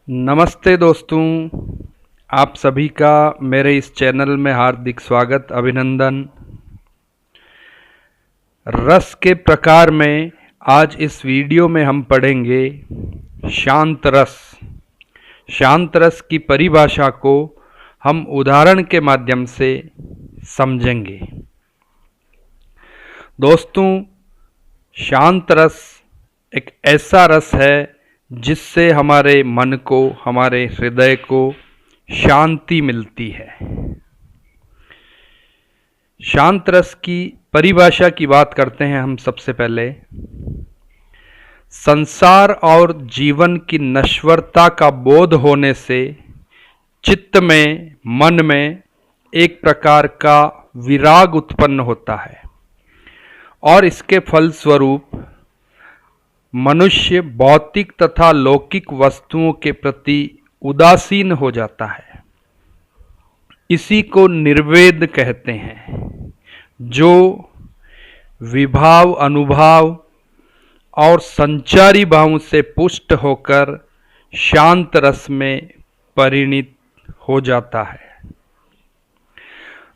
नमस्ते दोस्तों, आप सभी का मेरे इस चैनल में हार्दिक स्वागत, अभिनंदन। रस के प्रकार में आज इस वीडियो में हम पढ़ेंगे शांत रस। शांत रस की परिभाषा को हम उदाहरण के माध्यम से समझेंगे। दोस्तों, शांत रस एक ऐसा रस है जिससे हमारे मन को, हमारे हृदय को शांति मिलती है। शांत रस की परिभाषा की बात करते हैं हम सबसे पहले। संसार और जीवन की नश्वरता का बोध होने से चित्त में, मन में एक प्रकार का विराग उत्पन्न होता है और इसके फलस्वरूप मनुष्य भौतिक तथा लौकिक वस्तुओं के प्रति उदासीन हो जाता है। इसी को निर्वेद कहते हैं, जो विभाव, अनुभाव और संचारी भावों से पुष्ट होकर शांत रस में परिणित हो जाता है।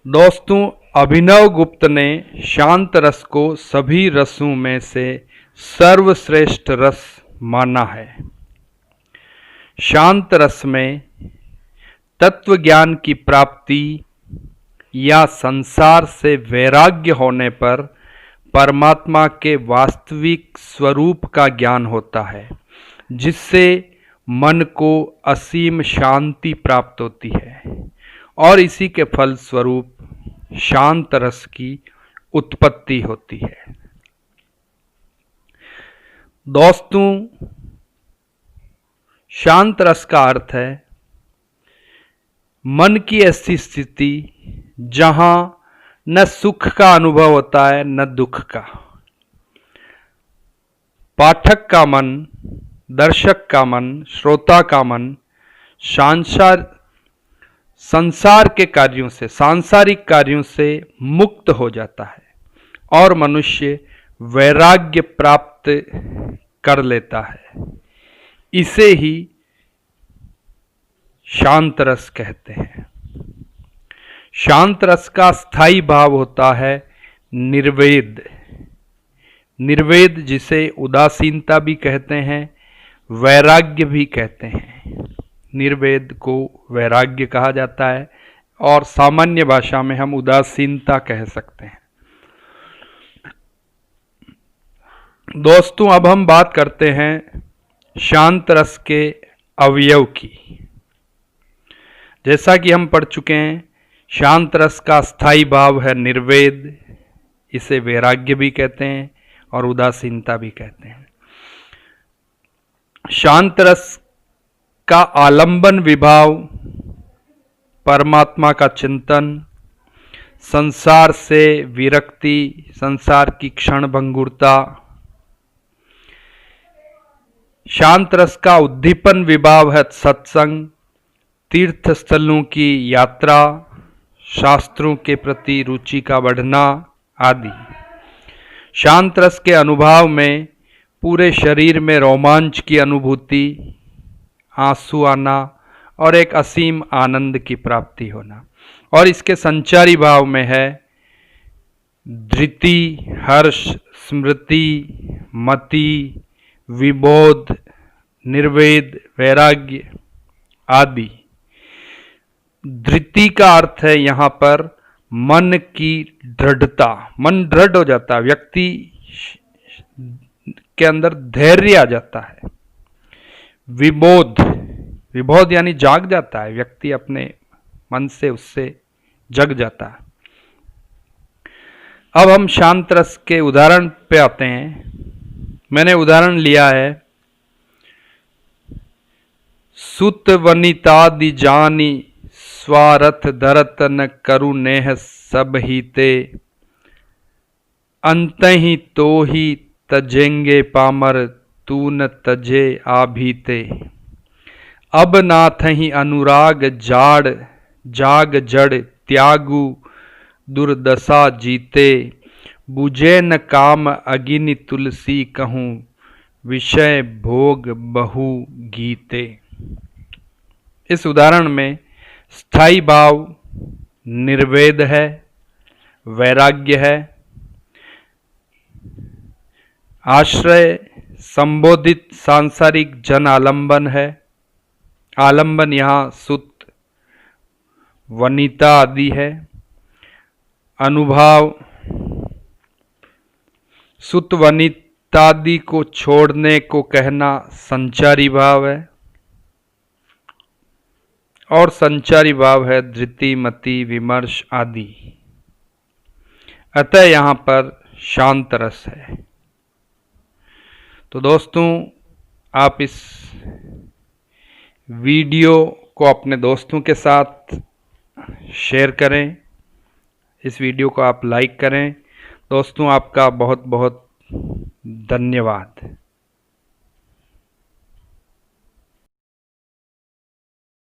दोस्तों, अभिनव गुप्त ने शांत रस को सभी रसों में से सर्वश्रेष्ठ रस माना है। शांत रस में तत्व ज्ञान की प्राप्ति या संसार से वैराग्य होने पर परमात्मा के वास्तविक स्वरूप का ज्ञान होता है, जिससे मन को असीम शांति प्राप्त होती है और इसी के फलस्वरूप शांत रस की उत्पत्ति होती है। दोस्तों, शांत रस का अर्थ है मन की ऐसी स्थिति जहां न सुख का अनुभव होता है न दुख का। पाठक का मन, दर्शक का मन, श्रोता का मन संसार के कार्यों से, सांसारिक कार्यों से मुक्त हो जाता है और मनुष्य वैराग्य प्राप्त कर लेता है। इसे ही शांत रस कहते हैं। शांत रस का स्थायी भाव होता है निर्वेद। निर्वेद जिसे उदासीनता भी कहते हैं, वैराग्य भी कहते हैं। निर्वेद को वैराग्य कहा जाता है और सामान्य भाषा में हम उदासीनता कह सकते हैं। दोस्तों, अब हम बात करते हैं शांत रस के अवयव की। जैसा कि हम पढ़ चुके हैं, शांत रस का स्थायी भाव है निर्वेद। इसे वैराग्य भी कहते हैं और उदासीनता भी कहते हैं। शांत रस का आलंबन विभाव, परमात्मा का चिंतन, संसार से विरक्ति, संसार की क्षणभंगुरता। शांत रस का उद्दीपन विभाव है सत्संग, तीर्थ स्थलों की यात्रा, शास्त्रों के प्रति रुचि का बढ़ना आदि। शांत रस के अनुभव में पूरे शरीर में रोमांच की अनुभूति, आंसू आना और एक असीम आनंद की प्राप्ति होना। और इसके संचारी भाव में है धृति, हर्ष, स्मृति, मति, विबोध, निर्वेद, वैराग्य आदि। धृति का अर्थ है यहाँ पर मन की दृढ़ता। मन दृढ़ हो जाता है, व्यक्ति के अंदर धैर्य आ जाता है। विबोध, विबोध यानी जाग जाता है, व्यक्ति अपने मन से उससे जग जाता है। अब हम शांत रस के उदाहरण पे आते हैं। मैंने उदाहरण लिया है, सुत वनितादि जानी, स्वारथ धरत न करु नेह सब हीते, अंतहि तो ही तजेंगे पामर, तू न तजे आभीते। अब नाथहि अनुराग जाड़, जाग जड़ त्यागु दुर्दशा जीते, बुझे न काम अगिनि तुलसी कहूँ, विषय भोग बहु गीते। इस उदाहरण में स्थायी भाव निर्वेद है, वैराग्य है। आश्रय संबोधित सांसारिक जन आलंबन है। आलंबन यहाँ सुत, वनिता आदि है। अनुभाव सुत, वनितादि को छोड़ने को कहना संचारी भाव है, और संचारी भाव है धृति, मति, विमर्श आदि। अतः यहाँ पर शांत रस है। तो दोस्तों, आप इस वीडियो को अपने दोस्तों के साथ शेयर करें। इस वीडियो को आप लाइक करें। दोस्तों, आपका बहुत बहुत धन्यवाद।